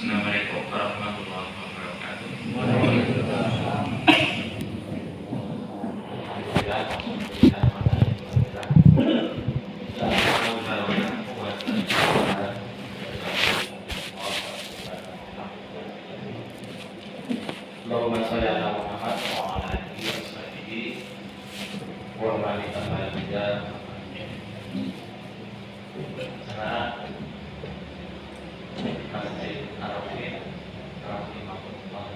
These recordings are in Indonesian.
Assalamualaikum warahmatullahi wabarakatuh. Allahumma sholli ala Muhammad wa ala alihi wa sahbihi wa man tabi'ahum. Sana Masjid Arafin rahimahullah.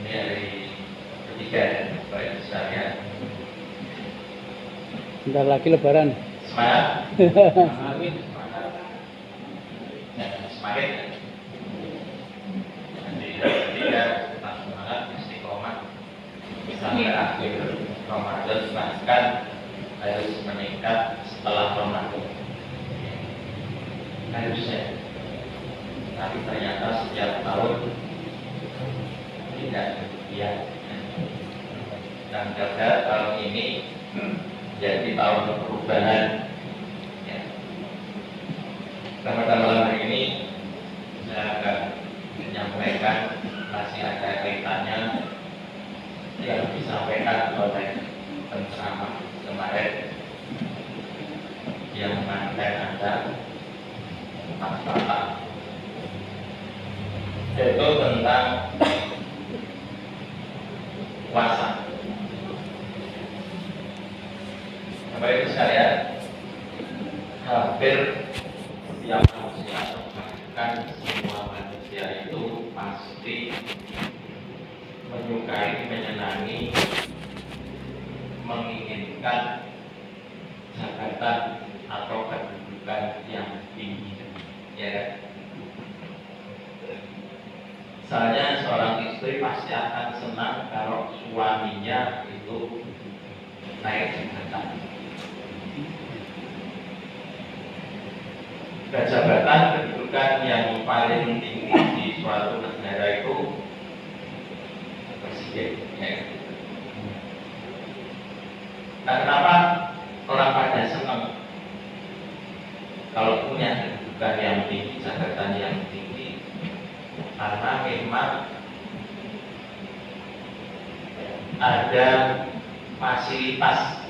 Ini hari ketiga baik sekalian. Bentar lagi lebaran. Semangat. Amin. Semangat. Semakin. Nanti ketiga tetap semangat istiqomah sampai akhir Ramadan, bahkan harus meningkat setelah Ramadan. Harusnya, tapi ternyata setiap tahun tidak demikian. Dan gagal tahun ini jadi tahun perubahan. Ya. Pada malam hari ini saya akan menyampaikan, masih ada kaitannya yang disampaikan oleh penceramah kemarin yang mengajar Anda masalah, yaitu tentang puasa. Bapak Ibu sekalian, hampir setiap manusia, bahkan semua manusia itu pasti menyukai, menyenangi, menginginkan jabatan atau kedudukan yang tinggi. Ya kan? Misalnya seorang istri pasti akan senang kalau suaminya itu naik jabatan. Jabatan kedudukan yang paling tinggi di suatu negara itu presiden. Ya. Nah, kenapa orang pada senang kalau punya kedudukan yang tinggi, jabatan yang tinggi? Karena memang ada fasilitas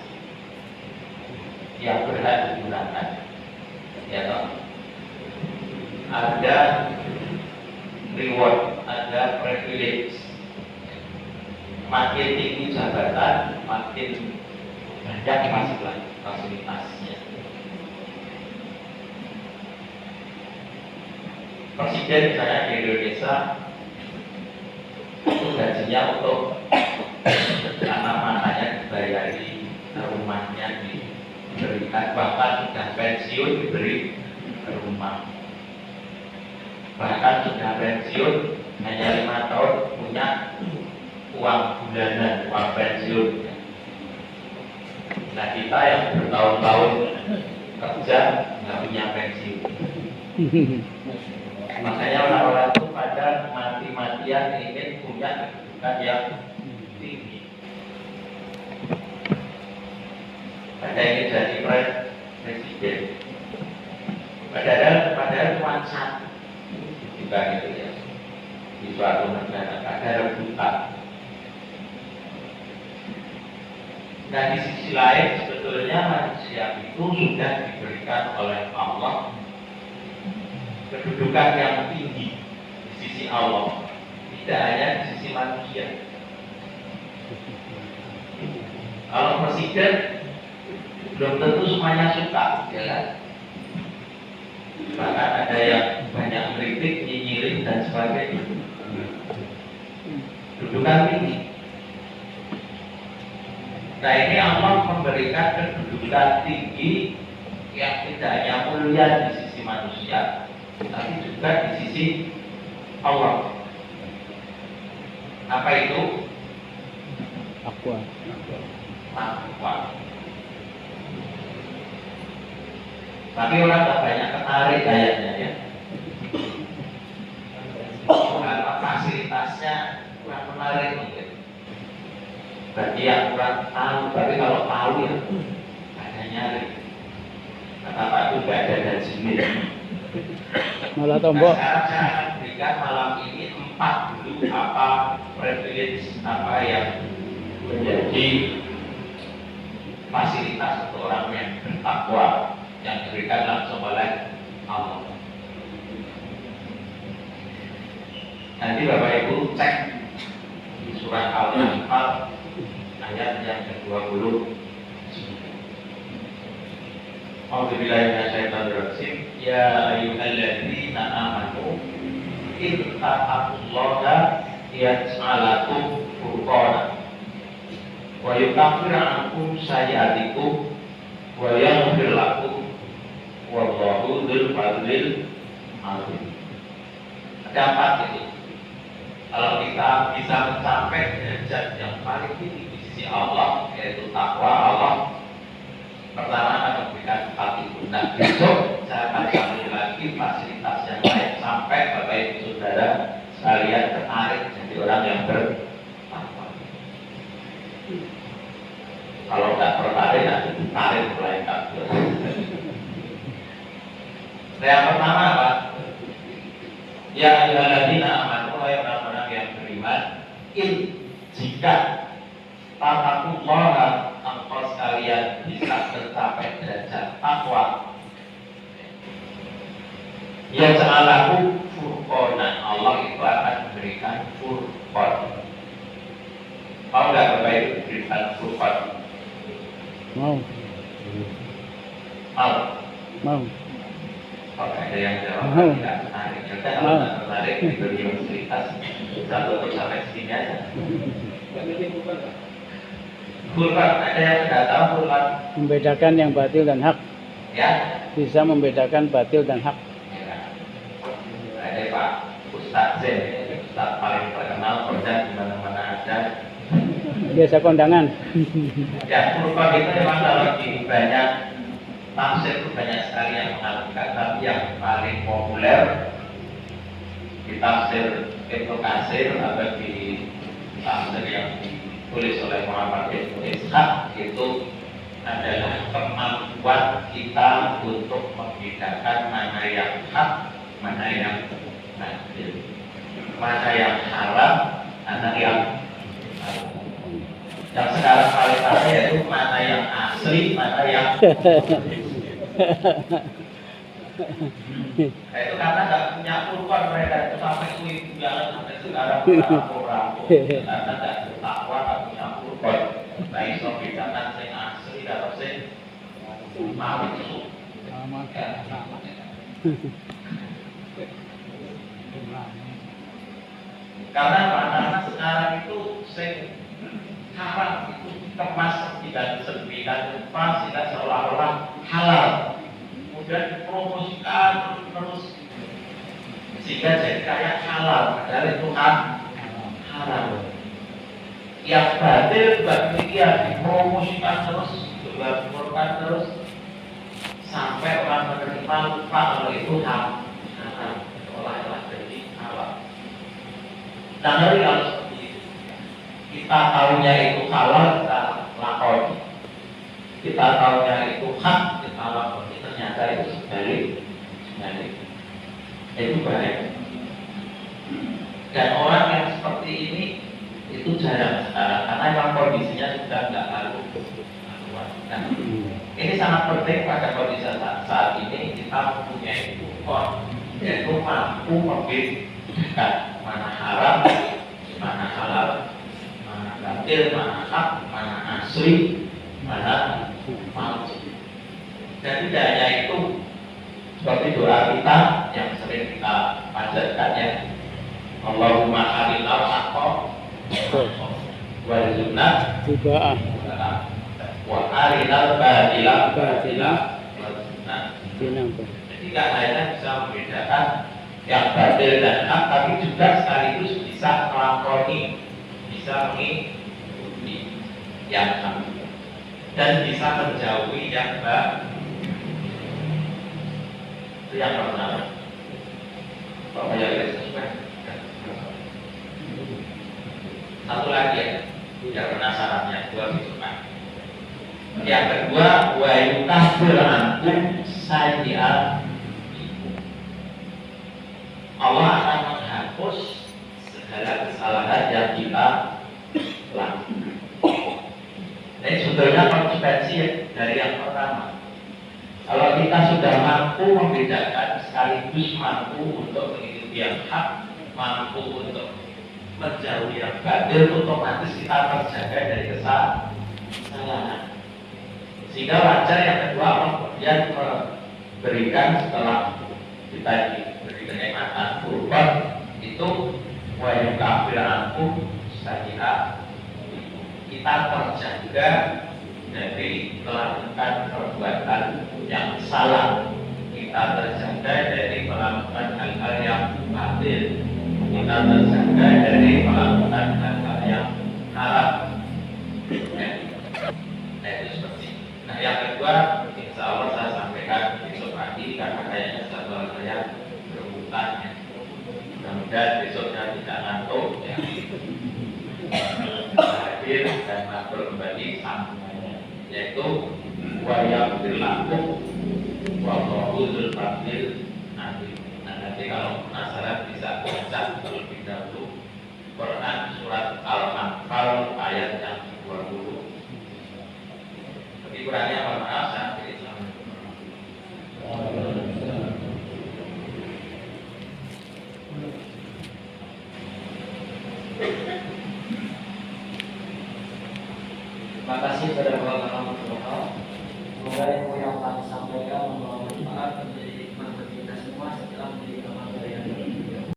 yang berhak digunakan, ya toh? Ada reward, ada privilege. Makin tinggi jabatan, makin banyak fasilitasnya. Presiden misalnya di Indonesia itu gajinya untuk anak-anaknya dibayari, rumahnya diberikan, bahkan sudah pensiun diberi rumah, bahkan sudah pensiun hanya 5 tahun punya uang bulanan, uang pensiun. Nah, kita yang bertahun-tahun kerja nggak punya pensiun. Makanya orang-orang itu pada mati-matian ingin punya kedudukan yang tinggi. Ada yang jadi presiden. Padahal cuma satu, juga gitu ya. Di suatu negara ada rebutan. Nah, di sisi lain sebetulnya manusia itu sudah diberikan oleh Allah kedudukan yang tinggi di sisi Allah, tidak hanya di sisi manusia. Kalau presiden belum tentu semuanya suka, ya kan? Bahkan ada yang banyak kritik, nyinyirin dan sebagainya. Kedudukan tinggi. Nah, ini Allah memberikan kedudukan tinggi yang tidak hanya mulia di sisi manusia, tapi juga di sisi Allah. Apa itu? Takwa. Tapi orang tak banyak tertarik kayaknya ya. Karena fasilitasnya kurang menarik mungkin. Bagi yang kurang tahu, tapi kalau tahu ya ada nyari. Kata Pak itu gak ada gajinya. Malah tombok. Sekarang saya akan berikan malam ini 4 dulu apa privilege apa yang menjadi fasilitas untuk orang yang bertakwa yang diberikan langsung oleh Allah. Nanti Bapak Ibu cek di surat Al-Anfal ayat yang ke-20. A'udzubillahi minasyaitonirrajim. Ya ayyuhalladzina amanu ittaqullaha yaj'al lakum furqana wa yukaffir 'ankum sayyi'atikum wa yaghfir lakum wallahu dzul fadlil 'azim. Ada 4 itu. Kalau kita bisa mencapai derajat yang paling tinggi di sisi Allah, yaitu takwa Allah, pertama akan memberikan 4 itu. Nah, besok saya akan kembali lagi fasilitas yang lain sampai Bapak Ibu Saudara sekalian tertarik jadi orang yang bertakwa. Kalau nggak tertarik, nanti ditarik mulai kabur. Yang pertama apa? Ya ayyuhalladzina amanu wa orang-orang yang beriman, jika taqullaha engkau sekalian bisa tercapai derajat takwa, ya ja'alakum furqanan, Allah itu akan memberikan furqan. Mau nggak Bapak Ibu diberikan furqan? Mau. Mau. Mau. Kalau ada yang jawab tidak menarik, kita kalau tidak menarik di universitas satu untuk sampai sini aja. Furqan, ada yang tidak tahu Furqan? Membedakan yang batil dan hak. Ya. Bisa membedakan batil dan hak. Ya. Ada Pak Ustadz Zain, Ustadz paling terkenal, kerja di mana-mana ada. Biasa kondangan. Ya, Furqan itu memang kalau di banyak tafsir itu banyak sekali yang mengartikan, tapi yang paling populer di tafsir Ibnu Katsir atau di tafsir yang ditulis oleh Muhammad bin Ishaq itu adalah kemampuan kita untuk membedakan mana yang hak, mana yang batil, mana yang haram, mana yang haram. Yang sekarang paling ada yaitu mana yang asli, mana yang itu karena nggak punya Furqan mereka itu sampai itu jalan sampai sekarang rampur-rampur karena nggak bertakwa, nggak punya Furqan. Nah itu bedakan sing asli dan sing palsu. Karena karena sekarang itu sing haram itu dikemas tidak sedemikian rupa sehingga seolah-olah halal, kemudian dipromosikan terus sehingga jadi kayak halal, padahal itu haram. Yang batil juga demikian, dipromosikan terus, dipromosikan terus sampai orang menerima lupa kalau itu haram, seolah-olah jadi halal. Nah, ngeri kalau seperti itu. Kita tahunya itu halal, kita lakoni. Kita tahunya itu hak, kita lakoni. Ternyata itu sebalik. Itu bahaya. Dan orang yang seperti ini itu jarang sekarang, karena memang kondisinya sudah nggak lalu. Nah, ini sangat penting pada kondisi saat ini kita mempunyai ukhuwah, yaitu mampu membedakan mana haram, mana halal, mana batil, mana hak, mana asli, mana palsu. Dan tidak hanya itu, seperti doa kita yang sering kita panjatkan ya, Allahumma arinal haqqa warzuqna Tiba'ah wa arinal batila warzuqna. Jadi tidak hanya bisa membedakan yang batil dan hak, tapi juga sekaligus bisa melakoni, bisa mengikuti yang hak dan bisa menjauhi yang batil. Itu yang pertama. Bapak yang sesuai. Satu lagi ya, biar penasarannya dua suka. Yang kedua, wa yukaffir ankum sayyi'at. Allah akan menghapus segala kesalahan yang kita lakukan. Ini sebetulnya konsekuensi dari yang pertama. Kalau kita sudah mampu membedakan sekaligus mampu untuk mengikuti yang hak, mampu untuk menjauhi yang batil, otomatis kita terjaga dari kesalahan. Sehingga wajar yang kedua Allah kemudian memberikan setelah kita diberi kenikmatan kurban itu wahyu kafir aku saya kita terjaga dari melakukan perbuatan yang salah, kita terjaga dari melakukan hal-hal yang batil, kita terjaga dari melakukan hal-hal yang haram. Nah itu seperti itu. Nah yang kedua, insya Allah saya sampaikan besok pagi karena kayaknya jadwal saya berebutan ya. Mudah-mudahan besoknya tidak ngantuk ya. Hadir dan matur kembali sambungannya, yaitu wayang berlaku wabahul fadil nanti. Nah nanti kalau penasaran bisa baca terlebih dahulu Quran surat Al-Anfal ayat yang 20. Lebih kurangnya mohon maaf saya beri Terima kasih kepada Bapak Rahmatullah. Semoga ilmu yang kami sampaikan membawa manfaat menjadi